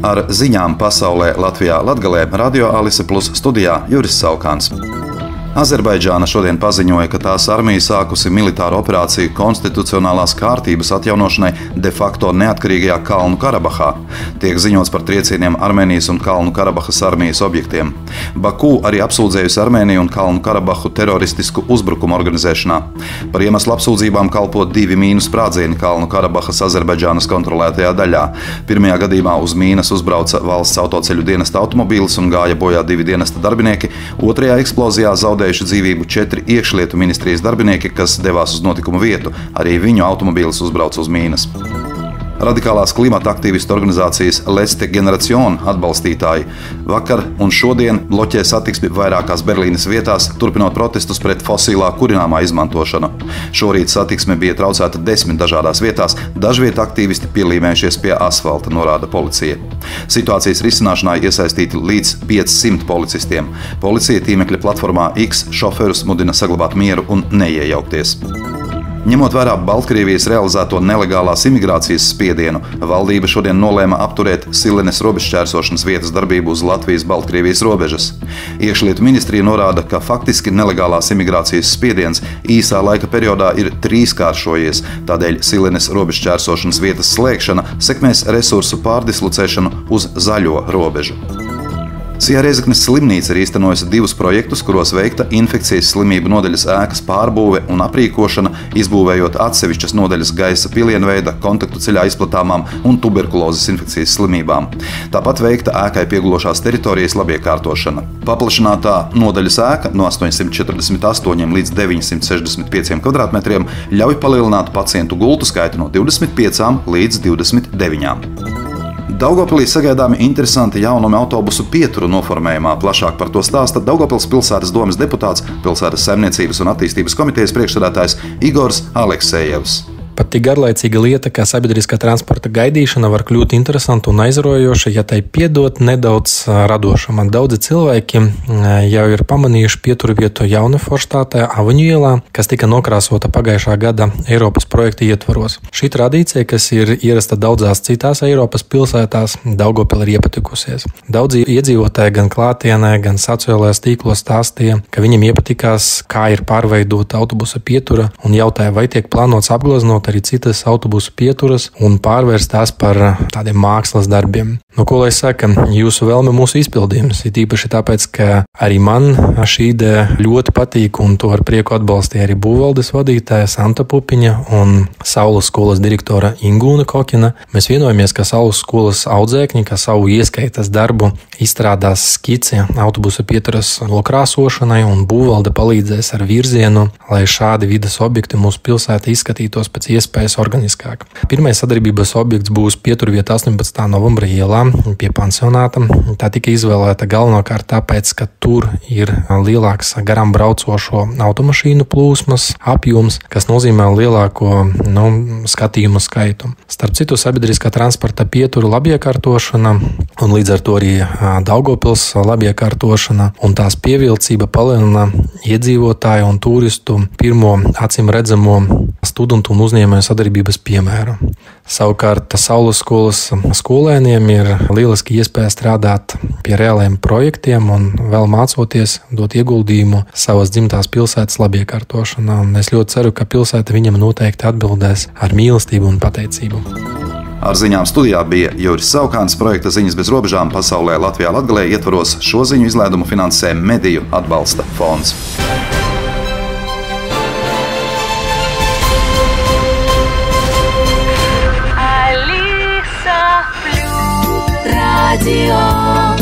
Ar ziņām pasaulē Latvijā Latgalē Radio Alise Plus studijā Juris Saukāns. Azerbaidžāna šodien paziņoja, ka tās armija sākusi militāru operāciju konstitucionālās kārtības atjaunošanai de facto neatkarīgajā Kalnu Karabahā. Tiek ziņots par triecieniem Armēnijas un Kalnu Karabahas armijas objektiem. Baku arī apsūdzējusi Armēniju un Kalnu Karabahu teroristisku uzbrukumu organizēšanā. Par iemeslu apsūdzībām kalpo 2 mīnu sprādzieni Kalnu Karabahas Azerbaidžānas kontrolētajā daļā. Pirmajā gadījumā uz mīnas uzbrauca valsts autoceļu dienesta automobīlis un gāja bojā 2 dienesta darbinieki. Otrajā eksplozijā zaudējuši dzīvību 4 iekšlietu ministrijas darbinieki, kas devās uz notikumu vietu. Arī viņu automobīlis uzbrauca uz mīnas. Radikālās klimata aktīvistu organizācijas Leste Generacion atbalstītāji vakar un šodien bloķē satiksmi vairākās Berlīnes vietās, turpinot protestus pret fosilā kurināmā izmantošanu. Šorīt satiksme bija traucēta 10 dažādās vietās, dažviet aktīvisti pielīmējušies pie asfalta, norāda policija. Situācijas risināšanā iesaistīti līdz 500 policistiem. Policija tīmekļa platformā X šoferus mudina saglabāt mieru un neiejaukties. Ņemot vērā Baltkrievijas realizēto nelegālās imigrācijas spiedienu, valdība šodien nolēma apturēt Silenes robežšķērsošanas vietas darbību uz Latvijas-Baltkrievijas robežas. Iekšlietu ministrija norāda, ka faktiski nelegālās imigrācijas spiediens īsā laika periodā ir 3-kāršojies, tādēļ Silenes robežšķērsošanas vietas slēgšana sekmēs resursu pārdislucēšanu uz zaļo robežu. Sijā Rēzeknes slimnīca ir īstenojusi 2 projektus, kuros veikta infekcijas slimību nodaļas ēkas pārbūve un aprīkošana, izbūvējot atsevišķas nodaļas gaisa pilienveida, kontaktu ceļā izplatāmām un tuberkulozes infekcijas slimībām. Tāpat veikta ēkai piegulošās teritorijas labiekārtošana. Paplašinātā nodaļas ēka no 848 līdz 965 kvadrātmetriem ļauj palielināt pacientu gultu skaitu no 25 līdz 29. Daugavpilī sagaidāmi interesanti jaunumi autobusu pieturu noformējumā. Plašāk par to stāsta Daugavpils pilsētas domes deputāts, pilsētas saimniecības un attīstības komitejas priekšsēdētājs Igors Aleksejevs. Pat tik garlaicīga lieta, kā sabiedriskā transporta gaidīšana, var kļūt interesanta un aizraujoša, ja tai piedot nedaudz radošuma. Daudzi cilvēki jau ir pamanījuši pieturvietu Jauneforštātē Avuņu ielā, kas tika nokrāsota pagājušā gada Eiropas projekta ietvaros. Šī tradīcija, kas ir ierasta daudzās citās Eiropas pilsētās, Daugavpilī ir iepatikusies. Daudzi iedzīvotāji gan klātienē, gan sociālajās tīklos stāstīja, ka viņiem iepatikās, kā ir pārveidota autobusa pietura, un jautāja, vai tiek plānots apgleznot arī citas autobusu pieturas un pārvērst tās par tādiem mākslas darbiem. Nu, ko lai saka, jūsu vēlme mūsu izpildījums, ir īpaši tāpēc, ka arī man šī ideja ļoti patīk, un to ar prieku atbalstīja arī būvvaldes vadītāja Santa Pupiņa un Saules skolas direktora Ingūna Kokina. Mēs vienojamies, ka Saules skolas audzēkņi, ka savu ieskaitas darbu izstrādās skici autobusu pieturas nokrāsošanai, un būvvalde palīdzēs ar virzienu, lai šādi vides objekti mūsu pilsētā izskatītos pēc iespējas organiskāk. Pirmais sadarbības objekts būs pieturvieta 18. novembra ielā pie pansionāta. Tā tika izvēlēta galvenokārt tāpēc, ka tur ir lielāks garām braucošo automašīnu plūsmas apjoms, kas nozīmē lielāko skatījumu skaitu. Starp citu, sabiedriskā transporta pietura labiekārtošana un līdz ar to arī Daugavpils labiekārtošana un tās pievilcība palielina iedzīvotāju un turistu pirmo acīm redzamo studentu un uzņēmēju sadarbības piemēru. Savukārt Saules skolas skolēniem ir lieliski iespēja strādāt pie reāliem projektiem un vēl mācoties dot ieguldījumu savas dzimtās pilsētas labiekārtošanā. Un es ļoti ceru, ka pilsēta viņam noteikti atbildēs ar mīlestību un pateicību. Ar ziņām studijā bija Juris Saukāns. Projekta Ziņas bez robežām pasaulē Latvijā Latgalē ietvaros šo ziņu izlaidumu finansē Mediju atbalsta fonds. Radio